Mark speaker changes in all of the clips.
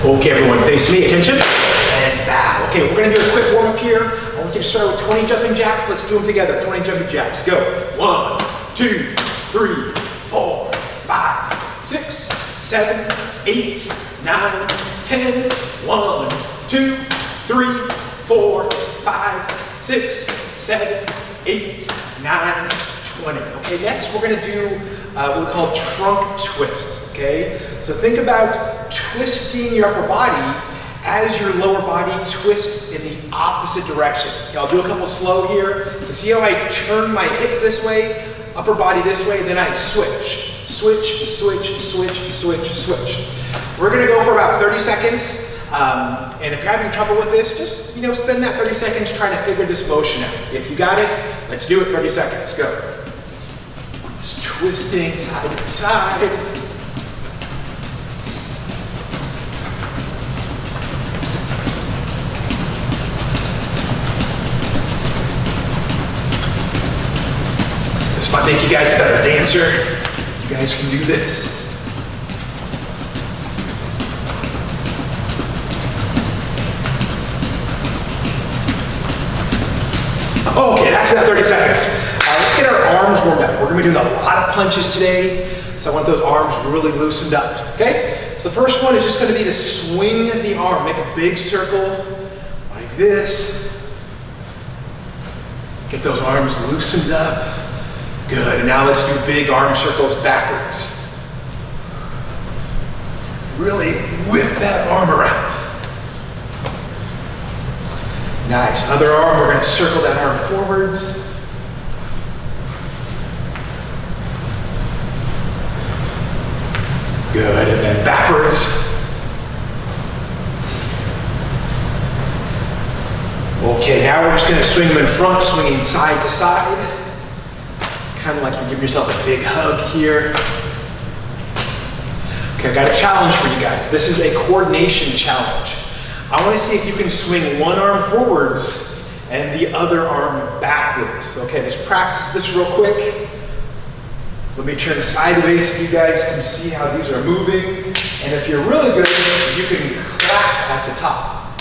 Speaker 1: Okay, everyone, face me, attention, and bow. Okay, we're gonna do a quick warm up here. I want you to start with 20 jumping jacks. Let's do them together. 20 jumping jacks. Go. 1, 2, 3, 4, 5, 6, 7, 8, 9, 10. 1, 2, 3, 4, 5, 6, 7, 8, 9, 20. Okay, next we're gonna do what we call trunk twists, okay? So think about twisting your upper body as your lower body twists in the opposite direction. Okay, I'll do a couple slow here. So see how I turn my hips this way, upper body this way, then I switch. Switch, switch, switch, switch, switch. We're gonna go for about 30 seconds. And if you're having trouble with this, just spend that 30 seconds trying to figure this motion out. If you got it, let's do it. 30 seconds, go. Just twisting side to side. This might make you guys a better dancer. You guys can do this. Okay, that's about 30 seconds. Let's get our arms warmed up. We're gonna be doing a lot of punches today, so I want those arms really loosened up, okay? So the first one is just gonna be to swing the arm. Make a big circle like this. Get those arms loosened up. Good, and now let's do big arm circles backwards. Really whip that arm around. Nice, other arm, we're gonna circle that arm forwards. Good, and then backwards. Okay, now we're just gonna swing them in front, swinging side to side. Kind of like you're giving yourself a big hug here. Okay, I got a challenge for you guys. This is a coordination challenge. I want to see if you can swing one arm forwards and the other arm backwards. Okay, let's practice this real quick. Let me turn sideways so you guys can see how these are moving. And if you're really good, you can clap at the top.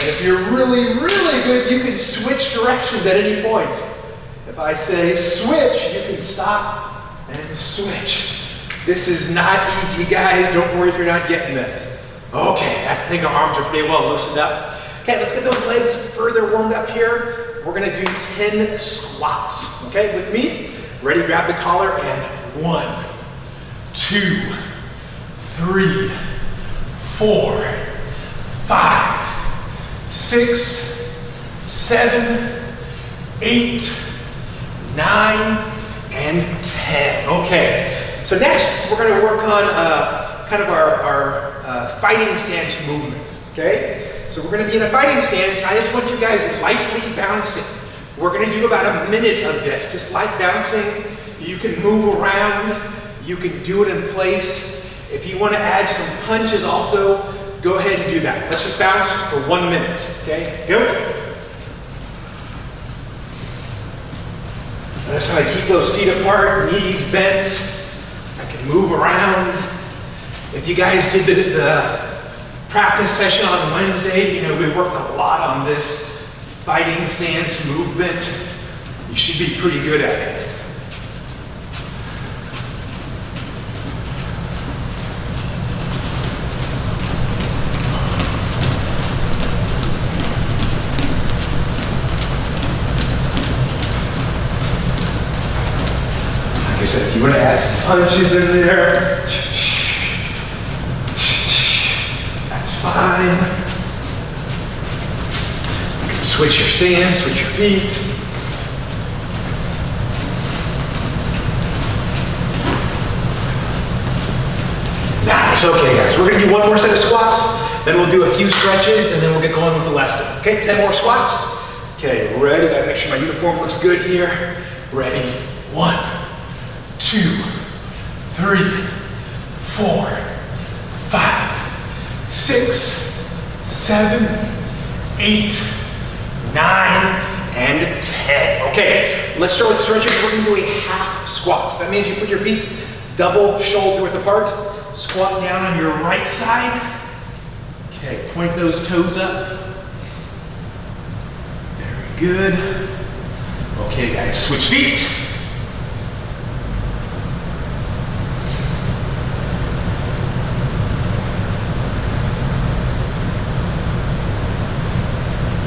Speaker 1: And if you're really, really good, you can switch directions at any point. If I say switch, you can stop and switch. This is not easy, guys. Don't worry if you're not getting this. Okay, I think our arms are pretty well loosened up. Okay, let's get those legs further warmed up here. We're gonna do 10 squats. Okay, with me? Ready, grab the collar and 1, 2, 3, 4, 5, 6, 7, 8, 9, and 10. Okay, so next we're gonna work on kind of our fighting stance movement, okay? So we're gonna be in a fighting stance. I just want you guys lightly bouncing. We're gonna do about a minute of this, just light bouncing. You can move around, you can do it in place. If you wanna add some punches also, go ahead and do that. Let's just bounce for 1 minute, okay? Go. Notice how I keep those feet apart, knees bent. I can move around. If you guys did the practice session on Wednesday, we worked a lot on this fighting stance movement. You should be pretty good at it. Like I said, if you want to add some punches in there, fine. You can switch your stance, switch your feet. Nice, okay guys, we're gonna do one more set of squats, then we'll do a few stretches, and then we'll get going with the lesson. Okay, 10 more squats. Okay, ready, gotta make sure my uniform looks good here. Ready, 1, 2, 3, 4, 5, 6, 7, 8, 9, and 10. Okay, let's start with stretches. We're gonna do a half squat. So that means you put your feet double shoulder width apart, squat down on your right side, Okay, point those toes up. Very good. Okay guys, switch feet.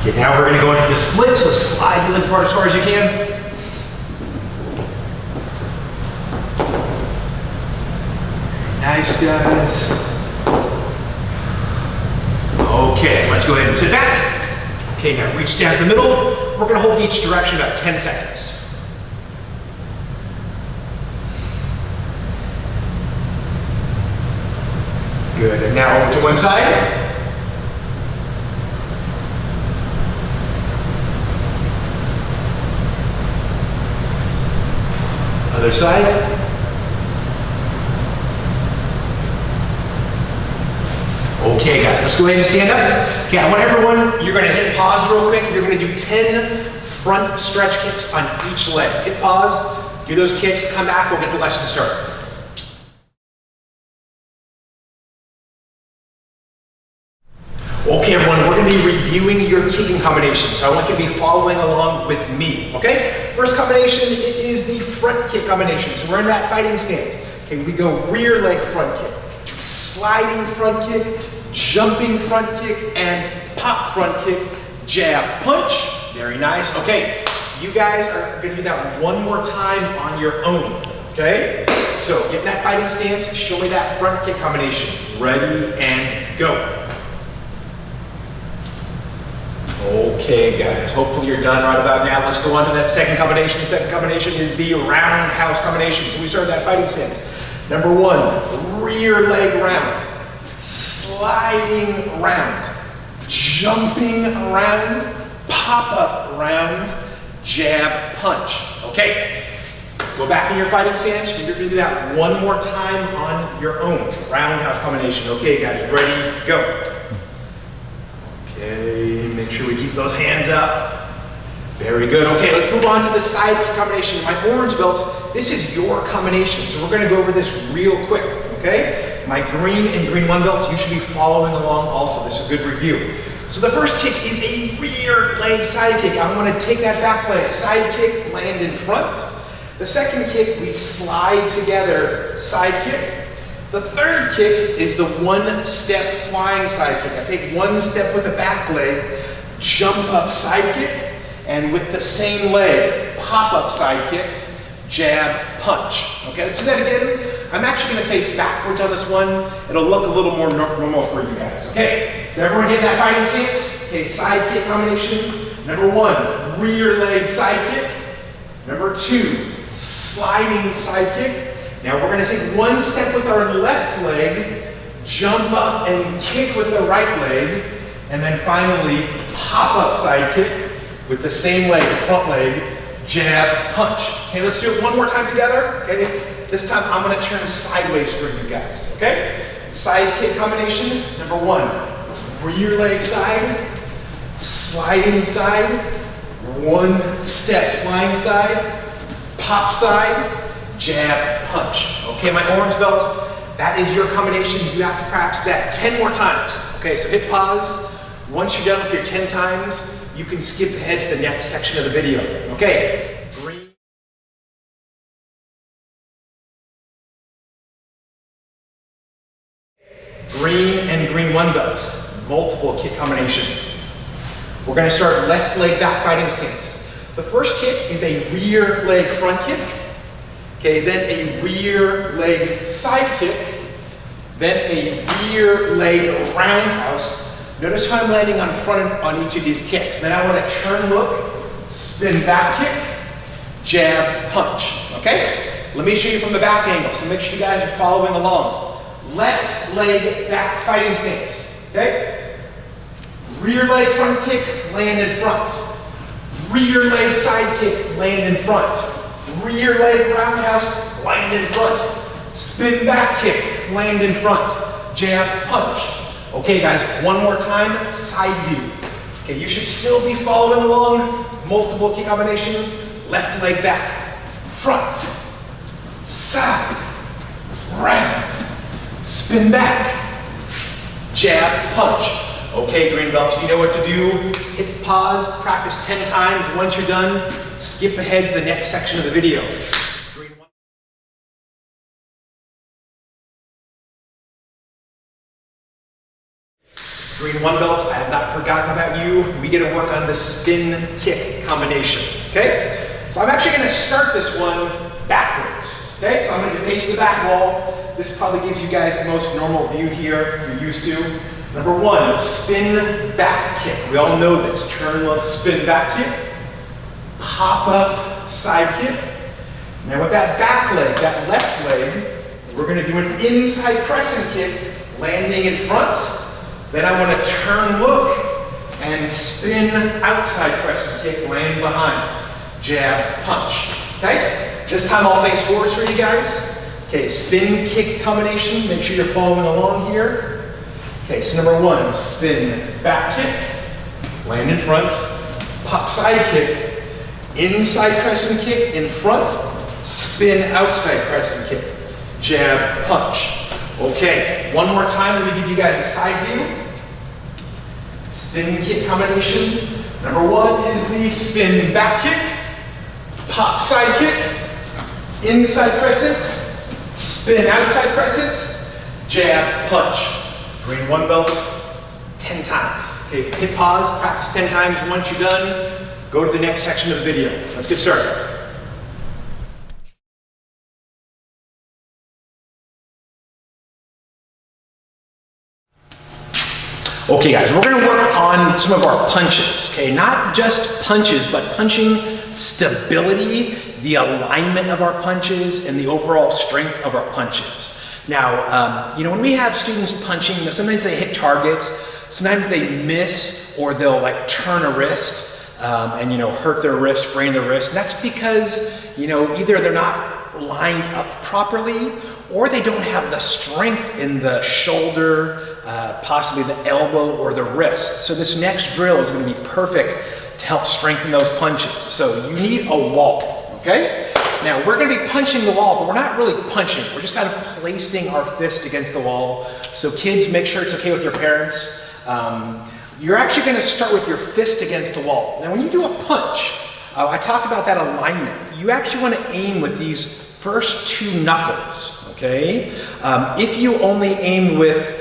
Speaker 1: Okay, now we're going to go into the split, so slide the leg apart as far as you can. Very nice, guys. Okay, let's go ahead and sit back. Okay, now reach down to the middle. We're going to hold each direction about 10 seconds. Good, and now over to one side. Other side. Okay guys, let's go ahead and stand up. Okay, I want everyone, you're gonna hit pause real quick. You're gonna do 10 front stretch kicks on each leg. Hit pause, do those kicks, come back, we'll get the lesson started. Okay everyone, we're going to be reviewing your kicking combinations, so I want you to be following along with me, okay? First combination is the front kick combination, so we're in that fighting stance. Okay, we go rear leg front kick, sliding front kick, jumping front kick, and pop front kick, jab, punch. Very nice. Okay, you guys are going to do that one more time on your own, okay? So get in that fighting stance, show me that front kick combination. Ready and go. Okay guys, hopefully you're done right about now. Let's go on to that second combination. The second combination is the roundhouse combination. So we start that fighting stance. Number one, rear leg round, sliding round, jumping round, pop up round, jab, punch. Okay, go back in your fighting stance. You're gonna do that one more time on your own. Roundhouse combination. Okay guys, ready, go. Okay, make sure we keep those hands up. Very good. Okay, let's move on to the side kick combination. My orange belt, this is your combination, so we're going to go over this real quick, okay? My green and green one belts, you should be following along also. This is a good review. So the first kick is a rear leg side kick. I'm going to take that back leg, side kick, land in front. The second kick, we slide together, side kick. The third kick is the one step flying side kick. I take one step with the back leg, jump up side kick, and with the same leg, pop up side kick, jab, punch. Okay, let's do that again. I'm actually gonna face backwards on this one. It'll look a little more normal for you guys. Okay, so everyone get that fighting stance? Okay, side kick combination. Number one, rear leg side kick. Number two, sliding side kick. Now we're going to take one step with our left leg, jump up and kick with the right leg, and then finally pop up side kick with the same leg, the front leg, jab, punch. Okay, let's do it one more time together. Okay, this time I'm going to turn sideways for you guys. Okay, side kick combination. Number one, rear leg side, sliding side, one step flying side, pop side, jab, punch. Okay, my orange belts, that is your combination. You have to practice that 10 more times. Okay, so hit pause. Once you're done with your 10 times, you can skip ahead to the next section of the video. Okay, green and green one belts, multiple kick combination. We're going to start left leg back fighting stance. The first kick is a rear leg front kick. Okay, then a rear leg side kick, then a rear leg roundhouse. Notice how I'm landing on front on each of these kicks. Then I want to turn, look, spin back kick, jab, punch. Okay? Let me show you from the back angle, so make sure you guys are following along. Left leg back fighting stance. Okay? Rear leg front kick, land in front. Rear leg side kick, land in front. Rear leg roundhouse, land in front. Spin back kick, land in front. Jab, punch. Okay guys, one more time, side view. Okay, you should still be following along. Multiple kick combination. Left leg back, front, side, round, spin back, jab, punch. Okay, green belts, you know what to do. Hit pause, practice 10 times. Once you're done, skip ahead to the next section of the video. Green one belt, I have not forgotten about you. We get to work on the spin kick combination, okay? So I'm actually gonna start this one backwards, okay? So I'm gonna face the back wall. This probably gives you guys the most normal view here you're used to. Number one, spin back kick. We all know this. Turn look, spin back kick. Pop up, side kick. Now with that back leg, that left leg, we're gonna do an inside crescent kick, landing in front. Then I wanna turn look and spin outside crescent kick, land behind. Jab, punch, okay? This time I'll face forwards for you guys. Okay, spin kick combination. Make sure you're following along here. Okay, so number one, spin back kick, land in front, pop side kick, inside crescent kick in front, spin outside crescent kick, jab, punch. Okay, one more time, let me give you guys a side view. Spin kick combination. Number one is the spin back kick, pop side kick, inside crescent, spin outside crescent, jab, punch. Green one belts, 10 times. Okay, hit pause, practice 10 times. Once you're done, go to the next section of the video. Let's get started. Okay guys, we're gonna work on some of our punches, okay? Not just punches, but punching stability, the alignment of our punches, and the overall strength of our punches. Now, when we have students punching, sometimes they hit targets, sometimes they miss, or they'll like turn a wrist and hurt their wrist, sprain their wrist. And that's because, either they're not lined up properly, or they don't have the strength in the shoulder, possibly the elbow or the wrist. So this next drill is going to be perfect to help strengthen those punches. So you need a wall, okay? Now we're going to be punching the wall, but we're not really punching. We're just kind of placing our fist against the wall. So kids, make sure it's okay with your parents. You're actually going to start with your fist against the wall. Now when you do a punch, I talked about that alignment. You actually want to aim with these first two knuckles, okay? If you only aim with,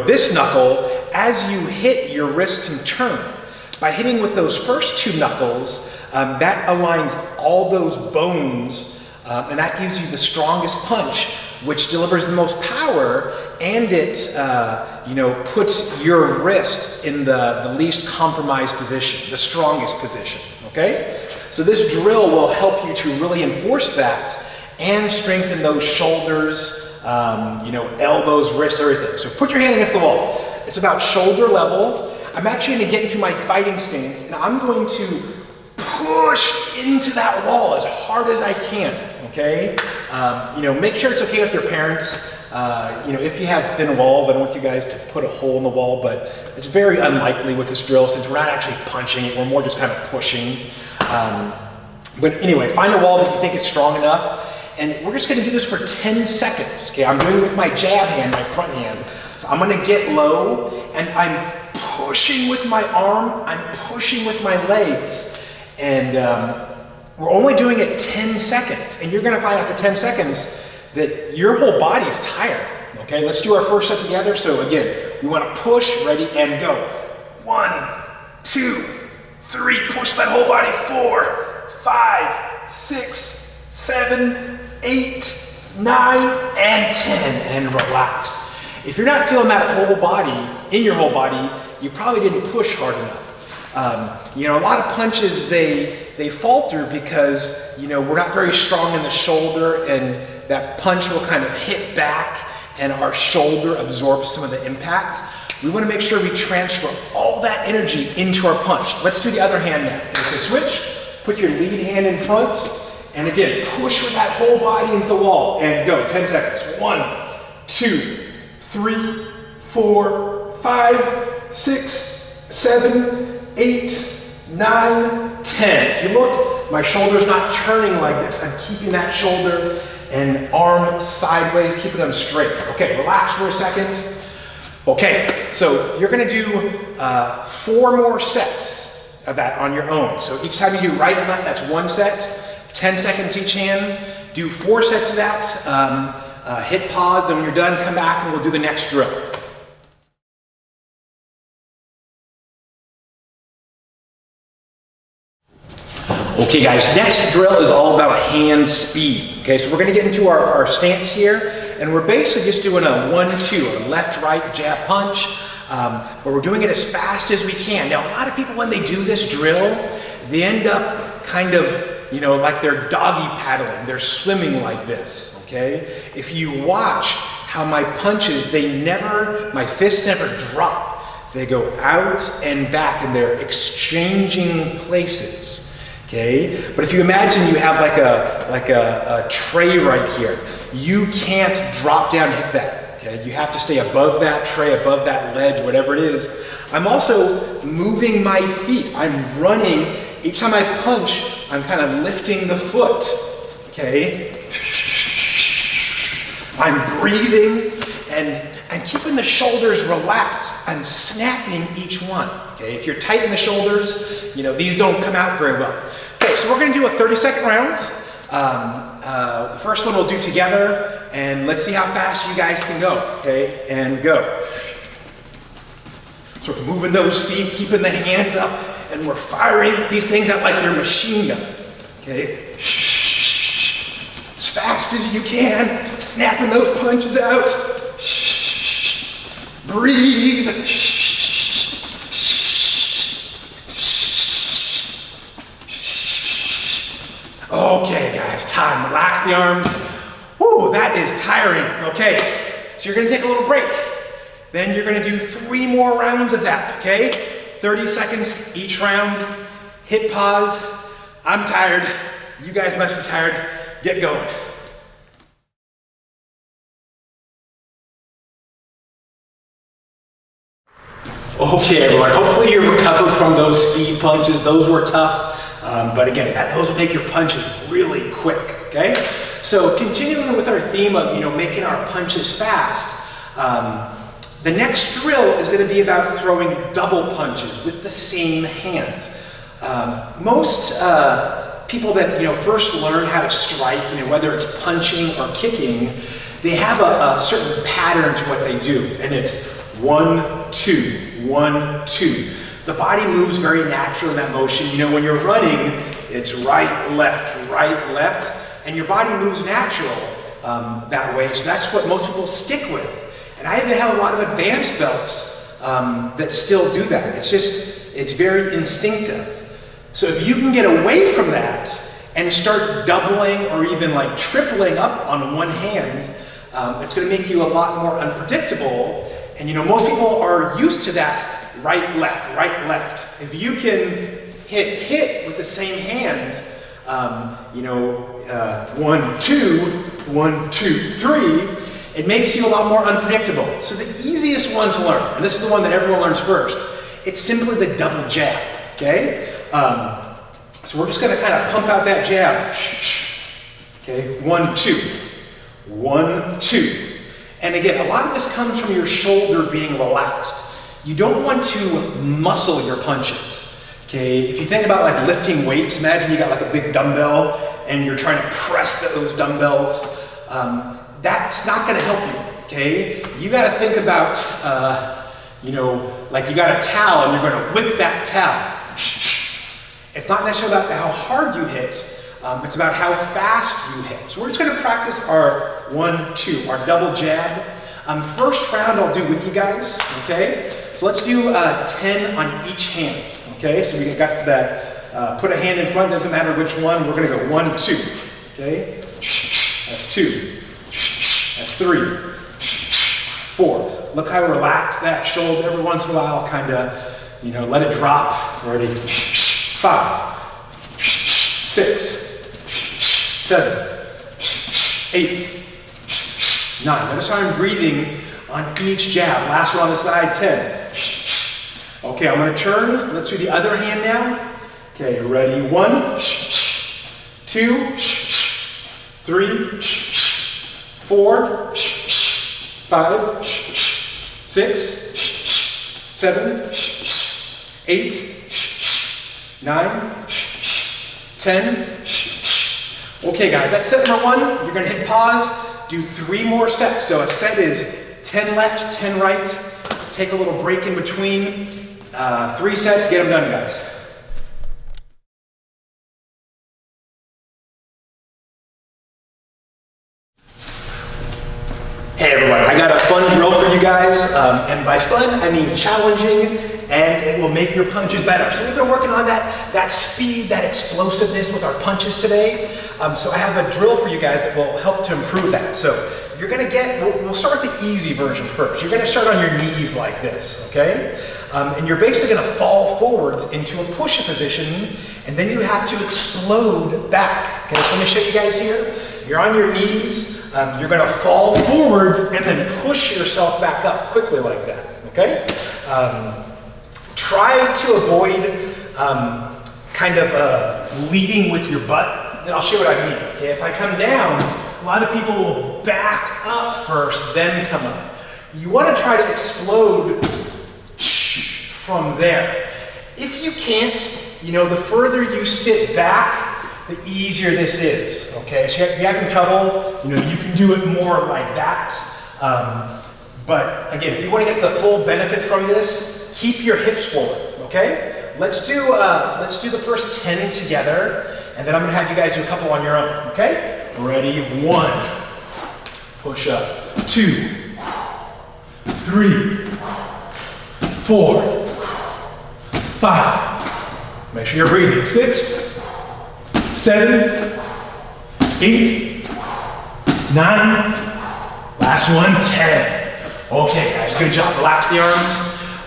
Speaker 1: this knuckle, as you hit, your wrist can turn. By hitting with those first two knuckles, that aligns all those bones, and that gives you the strongest punch, which delivers the most power, and it, puts your wrist in the least compromised position, the strongest position, okay? So this drill will help you to really enforce that and strengthen those shoulders, elbows, wrists, everything. So put your hand against the wall. It's about shoulder level. I'm actually gonna get into my fighting stance, and I'm going to push into that wall as hard as I can, okay? Make sure it's okay with your parents. If you have thin walls, I don't want you guys to put a hole in the wall, but it's very unlikely with this drill since we're not actually punching it, we're more just kind of pushing. But anyway, find a wall that you think is strong enough, and we're just gonna do this for 10 seconds, okay? I'm doing it with my jab hand, my front hand. So I'm gonna get low, and I'm pushing with my arm, I'm pushing with my legs, and we're only doing it 10 seconds, and you're gonna find after 10 seconds that your whole body is tired, okay? Let's do our first set together. So again, we wanna push, ready, and go. 1, 2, 3, push that whole body. 4, 5, 6, 7, 8, 9, and 10, and relax. If you're not feeling that whole body, in your whole body, you probably didn't push hard enough. A lot of punches, they falter because, we're not very strong in the shoulder, and that punch will kind of hit back and our shoulder absorbs some of the impact. We want to make sure we transfer all that energy into our punch. Let's do the other hand now. Okay, so switch, put your lead hand in front, and again, push with that whole body into the wall, and go, 10 seconds. 1, 2, 3, 4, 5, 6, 7, 8, 9, 10. If you look, my shoulder's not turning like this. I'm keeping that shoulder and arm sideways, keeping them straight. Okay, relax for a second. Okay, so you're gonna do 4 more sets of that on your own. So each time you do right and left, that's 1 set, 10 seconds each hand. Do 4 sets of that, hit pause, then when you're done, come back and we'll do the next drill. Okay guys, next drill is all about hand speed. Okay, so we're gonna get into our stance here, and we're basically just doing a 1-2, a left, right, jab, punch, but we're doing it as fast as we can. Now, a lot of people, when they do this drill, they end up kind of, you know, like they're doggy paddling, they're swimming like this, okay? If you watch how my punches, my fists never drop. They go out and back, and they're exchanging places. Okay, but if you imagine you have like a tray right here, you can't drop down and hit that. Okay, you have to stay above that tray, above that ledge, whatever it is. I'm also moving my feet. I'm running. Each time I punch, I'm kind of lifting the foot. Okay, I'm breathing and keeping the shoulders relaxed. I'm snapping each one. Okay, if you're tight in the shoulders, you know, these don't come out very well. Okay, so we're gonna do a 30-second round. The first one we'll do together, and let's see how fast you guys can go, okay? And go. So we're moving those feet, keeping the hands up, and we're firing these things out like they're machine gun, okay? As fast as you can, snapping those punches out. Breathe. Okay guys, time, relax the arms. Whew, that is tiring. Okay, so you're gonna take a little break. Then you're gonna do 3 more rounds of that, okay? 30 seconds each round, hit pause. I'm tired, you guys must be tired. Get going. Okay everyone, hopefully you recovered from those speed punches. Those were tough. But again, those will make your punches really quick, okay? So continuing with our theme of, you know, making our punches fast, the next drill is gonna be about throwing double punches with the same hand. Most people that, you know, first learn how to strike, you know, whether it's punching or kicking, they have a certain pattern to what they do, and it's 1, 2, 1, 2. The body moves very naturally in that motion. You know, when you're running, it's right, left, and your body moves natural that way. So that's what most people stick with. And I even have a lot of advanced belts that still do that. It's very instinctive. So if you can get away from that and start doubling or even like tripling up on one hand, it's gonna make you a lot more unpredictable. And you know, most people are used to that right, left. If you can hit with the same hand, you know, 1, 2, 1, 2, 3, it makes you a lot more unpredictable. So the easiest one to learn, and this is the one that everyone learns first, it's simply the double jab, okay? So we're just gonna kind of pump out that jab. Okay, 1, 2, 1, 2. And again, a lot of this comes from your shoulder being relaxed. You don't want to muscle your punches, okay? If you think about like lifting weights, imagine you got like a big dumbbell and you're trying to press those dumbbells. That's not gonna help you, okay? You gotta think about, you know, like you got a towel and you're gonna whip that towel. It's not necessarily about how hard you hit, it's about how fast you hit. So we're just gonna practice our 1, 2, our double jab. First round I'll do with you guys, okay? So let's do 10 on each hand, okay? So we got that, put a hand in front, doesn't matter which one. We're gonna go 1, 2, okay? That's 2, that's 3, 4. Look how relaxed that shoulder every once in a while, kinda, you know, let it drop. Ready? 5, 6, 7, 8, 9. Notice how I'm breathing on each jab. Last one on the side, 10. Okay, I'm gonna turn. Let's do the other hand now. Okay, ready? 1, 2, 3, 4, 5, 6, 6, 7, 8, 9, 10. Okay guys, that's set number 1. You're gonna hit pause, do 3 more sets. So a set is 10 left, 10 right. Take a little break in between. 3 sets, get them done guys. Hey everyone, I got a fun drill for you guys, and by fun I mean challenging, and it will make your punches better. So we've been working on that speed, that explosiveness with our punches today. So I have a drill for you guys that will help to improve that. So you're gonna we'll start with the easy version first. You're gonna start on your knees like this, okay? And you're basically gonna fall forwards into a push-up position, and then you have to explode back. Okay, so let me show you guys here. You're on your knees. You're gonna fall forwards and then push yourself back up quickly like that, okay? Try to avoid kind of leading with your butt. And I'll show you what I mean, okay? If I come down, a lot of people will back up first, then come up. You wanna try to explode from there. If you can't, you know, the further you sit back, the easier this is, okay? So if you're having trouble, you know, you can do it more like that. But again, if you want to get the full benefit from this, keep your hips forward, okay? Let's do the first 10 together, and then I'm gonna have you guys do a couple on your own, okay? Ready? 1, push up, 2, 3, 4, 5, make sure you're breathing, 6, 7, 8, 9, last one, 10. Okay guys, good job, relax the arms.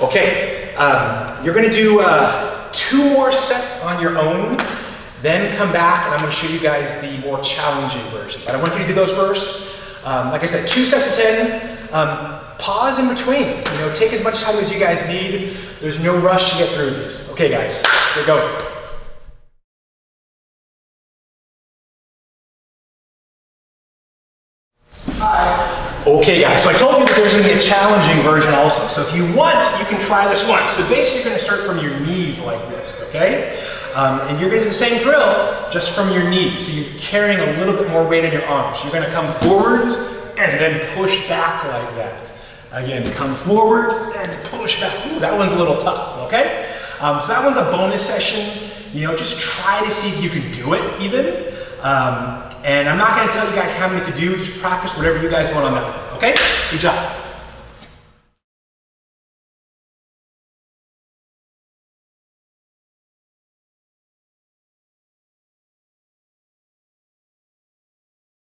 Speaker 1: Okay, you're gonna do 2 more sets on your own, then come back and I'm gonna show you guys the more challenging version. But I want you to do those first. Like I said, 2 sets of 10. Pause in between, you know, take as much time as you guys need. There's no rush to get through these. Okay guys, we're going. Okay guys, so I told you that there's going to be a challenging version also. So if you want, you can try this one. So basically you're going to start from your knees like this, okay? And you're going to do the same drill, just from your knees. So you're carrying a little bit more weight on your arms. You're going to come forwards and then push back like that. Again, come forwards and push back. Ooh, that one's a little tough, okay? So that one's a bonus session. You know, just try to see if you can do it even. And I'm not going to tell you guys how many to do, just practice whatever you guys want on that one, okay? Good job.